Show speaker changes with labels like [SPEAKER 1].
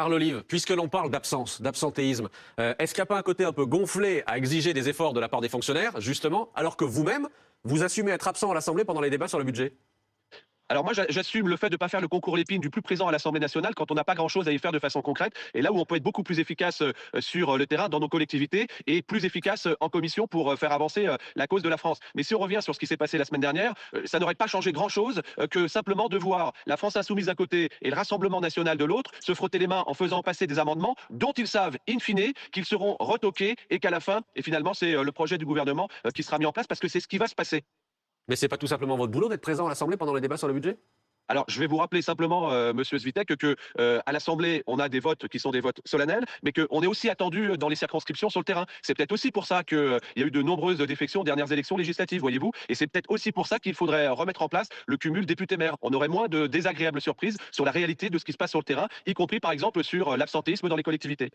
[SPEAKER 1] Parle Olive, puisque l'on parle d'absence, d'absentéisme, est-ce qu'il n'y a pas un côté un peu gonflé à exiger des efforts de la part des fonctionnaires, justement, alors que vous-même, vous assumez être absent à l'Assemblée pendant les débats sur le budget?
[SPEAKER 2] Alors moi, j'assume le fait de ne pas faire le concours Lépine du plus présent à l'Assemblée nationale quand on n'a pas grand-chose à y faire de façon concrète. Et là où on peut être beaucoup plus efficace sur le terrain, dans nos collectivités, et plus efficace en commission pour faire avancer la cause de la France. Mais si on revient sur ce qui s'est passé la semaine dernière, ça n'aurait pas changé grand-chose que simplement de voir la France insoumise d'un côté et le Rassemblement national de l'autre se frotter les mains en faisant passer des amendements dont ils savent, in fine, qu'ils seront retoqués et qu'à la fin, et finalement, c'est le projet du gouvernement qui sera mis en place parce que c'est ce qui va se passer.
[SPEAKER 1] Mais c'est pas tout simplement votre boulot d'être présent à l'Assemblée pendant les débats sur le budget?
[SPEAKER 2] Alors, je vais vous rappeler simplement, Monsieur Svitek, que à l'Assemblée, on a des votes qui sont des votes solennels, mais qu'on est aussi attendu dans les circonscriptions sur le terrain. C'est peut-être aussi pour ça qu'il y a eu de nombreuses défections aux dernières élections législatives, voyez-vous. Et c'est peut-être aussi pour ça qu'il faudrait remettre en place le cumul député-maire. On aurait moins de désagréables surprises sur la réalité de ce qui se passe sur le terrain, y compris par exemple sur l'absentéisme dans les collectivités.